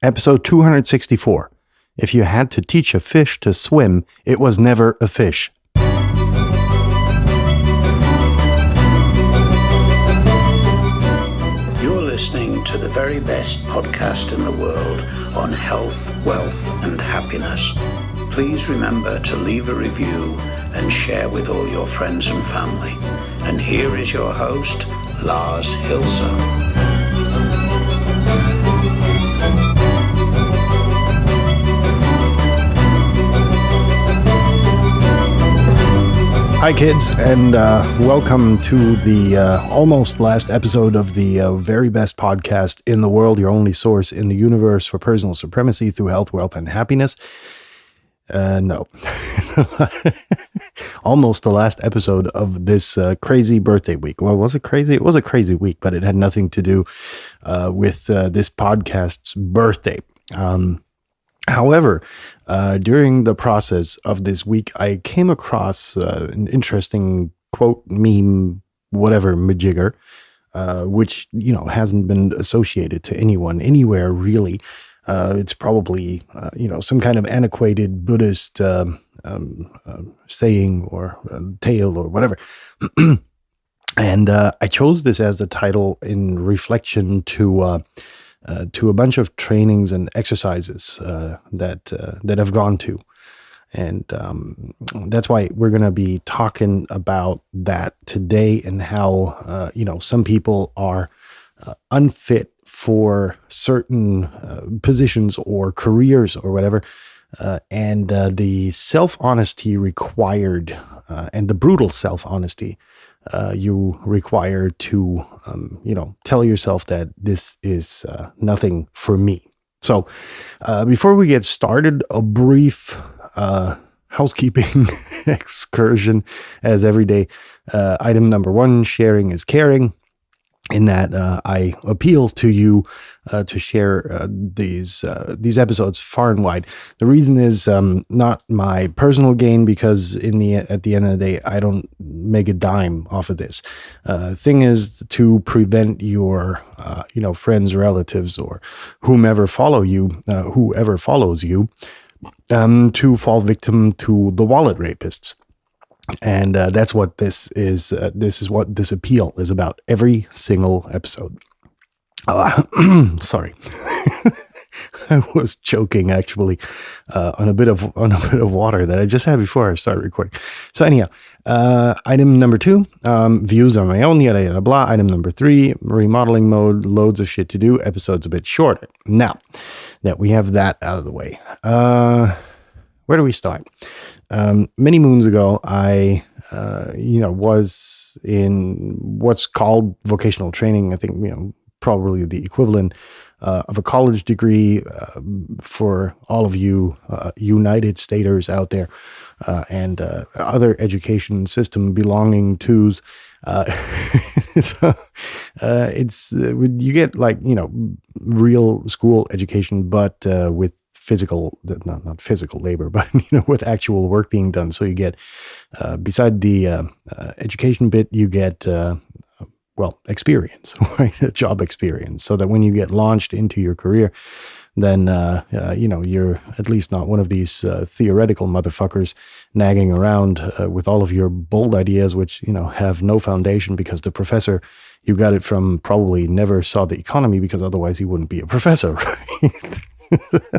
Episode 264. If you had to teach a fish to swim, it was never a fish. You're listening to the very best podcast in the world on health, wealth, and happiness. Please remember to leave a review and share with all your friends and family. And here is your host, Lars Hilser. Hi kids, and welcome to the almost last episode of the very best podcast in the world, your only source in the universe for personal supremacy through health, wealth, and happiness. No. Almost the last episode of this crazy birthday week. Well, was it crazy? It was a crazy week, but it had nothing to do with this podcast's birthday. However, during the process of this week, I came across an interesting quote, meme, whatever, majigger, which, hasn't been associated to anyone anywhere, really. It's probably, some kind of antiquated Buddhist saying or tale or whatever. And I chose this as the title in reflection to a bunch of trainings and exercises that I've gone to. And that's why we're going to be talking about that today and how, some people are unfit for certain positions or careers or whatever. And the self-honesty required and the brutal self-honesty you require to, tell yourself that this is nothing for me. So before we get started, a brief housekeeping excursion as every day. Item number 1, sharing is caring. In that I appeal to you to share these episodes far and wide. The reason is not my personal gain, because at the end of the day, I don't make a dime off of this. Thing is to prevent your friends, relatives, or whoever follows you, to fall victim to the wallet rapists. And that's what this is. This is what this appeal is about every single episode. Sorry, I was choking actually on a bit of water that I just had before I started recording. So anyhow, item number 2, views on my own, yada yada blah. Item number 3, remodeling mode, loads of shit to do. Episodes a bit shorter. Now that we have that out of the way, where do we start? Many moons ago, I, was in what's called vocational training. I think, probably the equivalent of a college degree for all of you United Staters out there and other education system belonging to's. So it's you get real school education, but with physical, not physical labor, but with actual work being done. So you get beside the education bit, you get experience, right? Job experience, so that when you get launched into your career, then you're at least not one of these theoretical motherfuckers nagging around with all of your bold ideas, which have no foundation, because the professor you got it from probably never saw the economy, because otherwise he wouldn't be a professor, right?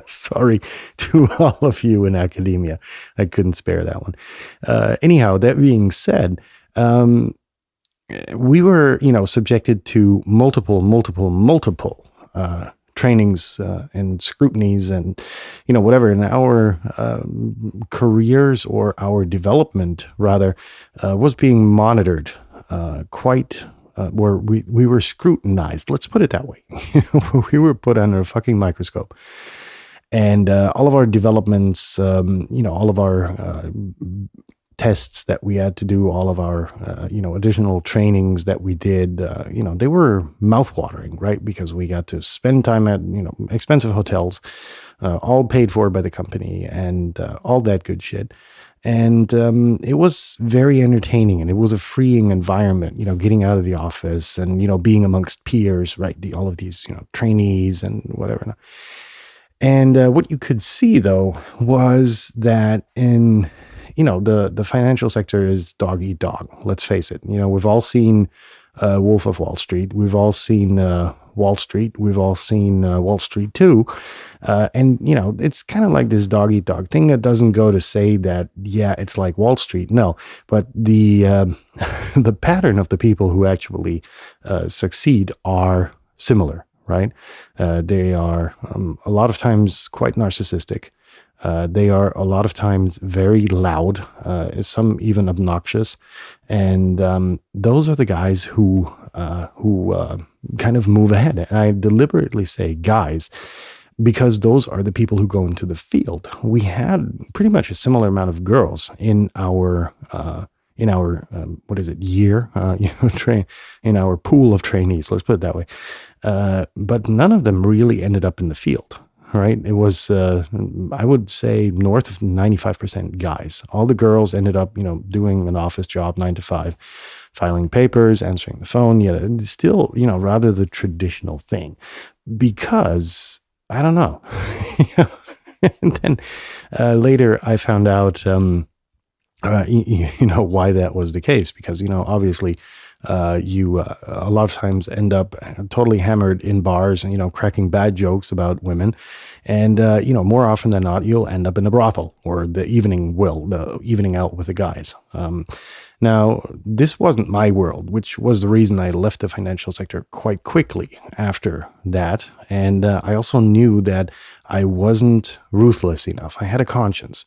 Sorry to all of you in academia. I couldn't spare that one. Anyhow, that being said, we were, subjected to multiple trainings and scrutinies and, whatever in our careers, or our development rather, was being monitored quite where we were scrutinized. Let's put it that way. We were put under a fucking microscope. And all of our developments, all of our tests that we had to do, all of our, additional trainings that we did, they were mouthwatering, right? Because we got to spend time at, expensive hotels, all paid for by the company, and all that good shit. And it was very entertaining, and it was a freeing environment, getting out of the office and, being amongst peers, right? All of these, trainees and whatever. And what you could see, though, was that in, the financial sector is dog eat dog. Let's face it. We've all seen Wolf of Wall Street. We've all seen Wall Street. We've all seen Wall Street too. And, it's kind of like this dog eat dog thing that doesn't go to say that, yeah, it's like Wall Street. No, but the the pattern of the people who actually succeed are similar. Right? They are a lot of times quite narcissistic. They are a lot of times very loud, some even obnoxious, and those are the guys who kind of move ahead. And I deliberately say guys because those are the people who go into the field. We had pretty much a similar amount of girls in our year, in our pool of trainees, let's put it that way. But none of them really ended up in the field, right? It was, I would say, north of 95% guys. All the girls ended up, doing an office job, 9 to 5, filing papers, answering the phone. Yeah, still, rather the traditional thing, because I don't know. And then later I found out, why that was the case, because, obviously, you a lot of times end up totally hammered in bars and, cracking bad jokes about women. And, more often than not, you'll end up in a brothel or the evening out with the guys. Now, this wasn't my world, which was the reason I left the financial sector quite quickly after that. And I also knew that I wasn't ruthless enough. I had a conscience.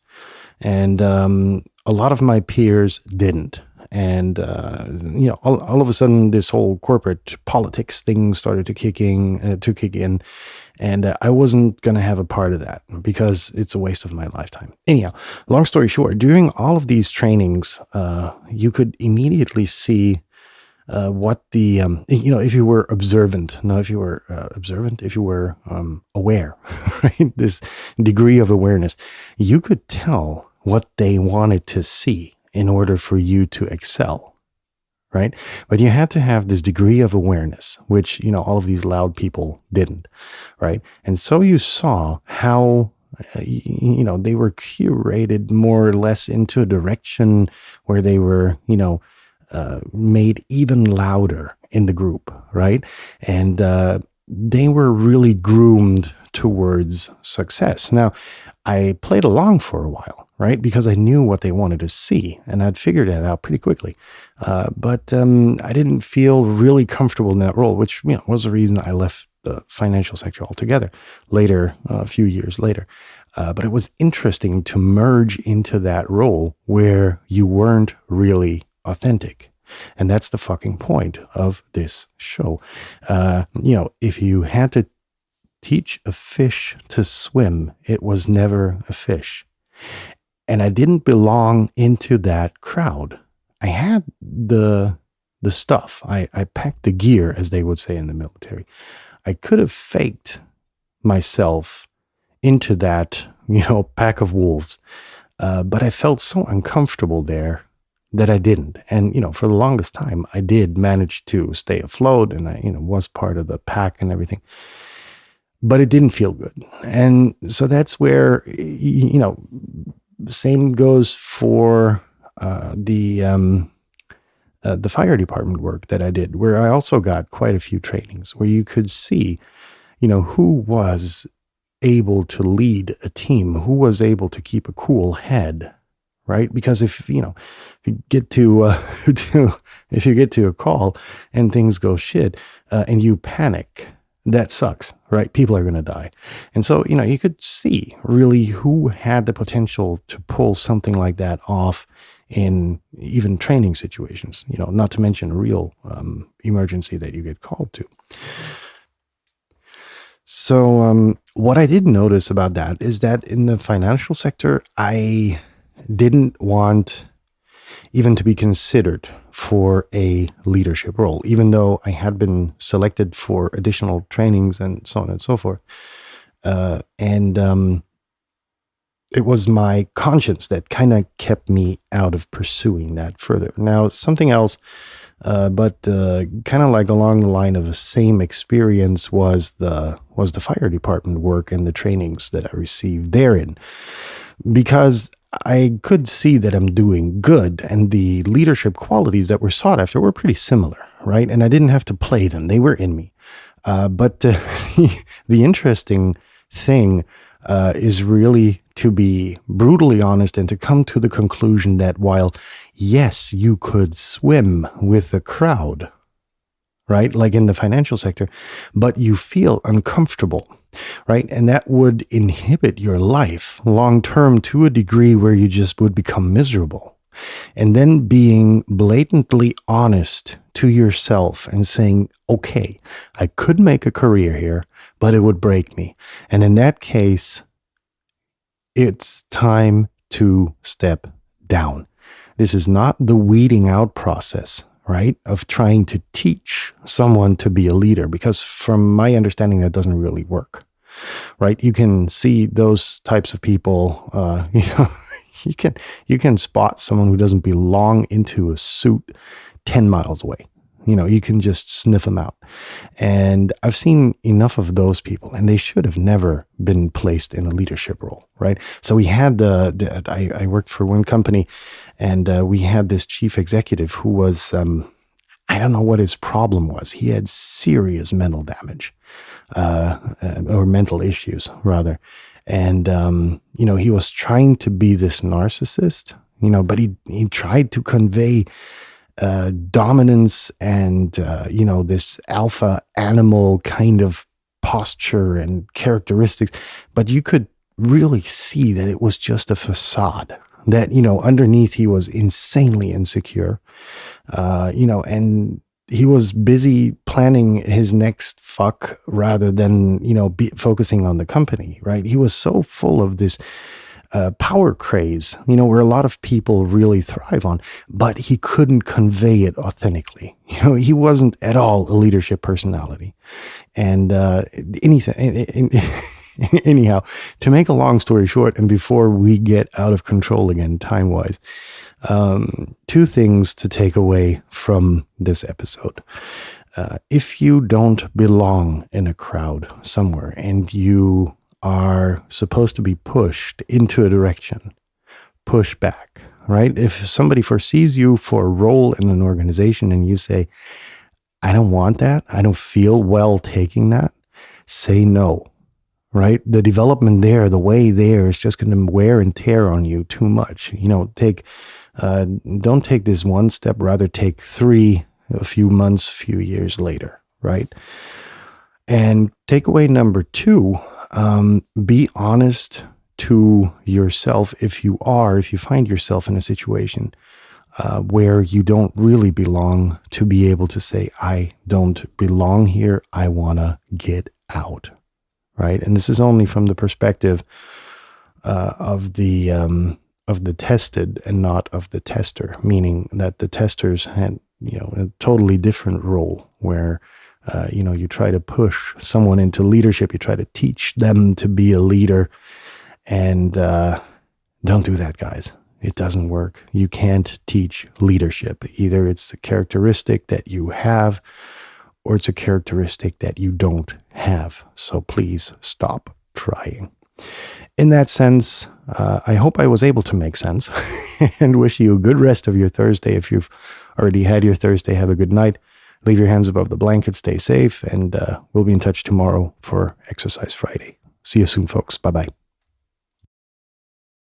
And a lot of my peers didn't. And, all of a sudden, this whole corporate politics thing started to kick in. And I wasn't going to have a part of that because it's a waste of my lifetime. Anyhow, long story short, during all of these trainings, you could immediately see what the, if you were aware, right? This degree of awareness, you could tell what they wanted to see in order for you to excel, right? But you had to have this degree of awareness, which, all of these loud people didn't, right? And so you saw how, they were curated more or less into a direction where they were, made even louder in the group, right? And they were really groomed towards success. Now, I played along for a while, right? Because I knew what they wanted to see, and I'd figured that out pretty quickly. But I didn't feel really comfortable in that role, which was the reason I left the financial sector altogether later, a few years later. But it was interesting to merge into that role where you weren't really authentic. And that's the fucking point of this show. If you had to teach a fish to swim, it was never a fish. And I didn't belong into that crowd. I had the stuff. I packed the gear, as they would say in the military. I could have faked myself into that, pack of wolves. But I felt so uncomfortable there that I didn't. And, for the longest time, I did manage to stay afloat, and I, was part of the pack and everything. But it didn't feel good. And so that's where, same goes for the fire department work that I did, where I also got quite a few trainings where you could see, who was able to lead a team, who was able to keep a cool head, right? Because if you get to if you get to a call and things go shit and you panic, that sucks, right? People are going to die. And so, you could see really who had the potential to pull something like that off in even training situations, not to mention a real emergency that you get called to. So what I did notice about that is that in the financial sector, I didn't want even to be considered for a leadership role, even though I had been selected for additional trainings and so on and so forth. And it was my conscience that kind of kept me out of pursuing that further. Now, something else But kind of like along the line of the same experience was the fire department work and the trainings that I received therein, because I could see that I'm doing good, and the leadership qualities that were sought after were pretty similar, right? And I didn't have to play them; they were in me. But the interesting thing is really to be brutally honest and to come to the conclusion that while, yes, you could swim with the crowd, right? Like in the financial sector, but you feel uncomfortable, right? And that would inhibit your life long term to a degree where you just would become miserable. And then being blatantly honest to yourself and saying, okay, I could make a career here, but it would break me. And in that case, it's time to step down. This is not the weeding out process, right, of trying to teach someone to be a leader, because from my understanding, that doesn't really work, right? You can see those types of people, you can spot someone who doesn't belong into a suit 10 miles away. You can just sniff them out. And I've seen enough of those people, and they should have never been placed in a leadership role, right? So we had I worked for one company, and we had this chief executive who was, I don't know what his problem was. He had serious mental damage, or mental issues, rather. And, he was trying to be this narcissist, but he tried to convey dominance and, this alpha animal kind of posture and characteristics. But you could really see that it was just a facade, that, underneath he was insanely insecure, and he was busy planning his next fuck rather than, focusing on the company, right? He was so full of this power craze, where a lot of people really thrive on, but he couldn't convey it authentically. He wasn't at all a leadership personality. And anyhow, to make a long story short, and before we get out of control again, time-wise, 2 things to take away from this episode. If you don't belong in a crowd somewhere and you are supposed to be pushed into a direction, push back, right? If somebody foresees you for a role in an organization and you say, I don't want that, I don't feel well taking that, say no, right? The development there, the way there is just going to wear and tear on you too much. Don't take this one step, rather take 3, a few months, few years later, right? And takeaway number 2, be honest to yourself if you find yourself in a situation where you don't really belong, to be able to say, I don't belong here, I want to get out, right? And this is only from the perspective of the tested and not of the tester, meaning that the testers had, a totally different role where you try to push someone into leadership. You try to teach them to be a leader. And don't do that, guys. It doesn't work. You can't teach leadership. Either it's a characteristic that you have, or it's a characteristic that you don't have. So please stop trying. In that sense, I hope I was able to make sense and wish you a good rest of your Thursday. If you've already had your Thursday, have a good night. Leave your hands above the blanket, stay safe, and we'll be in touch tomorrow for Exercise Friday. See you soon, folks. Bye-bye.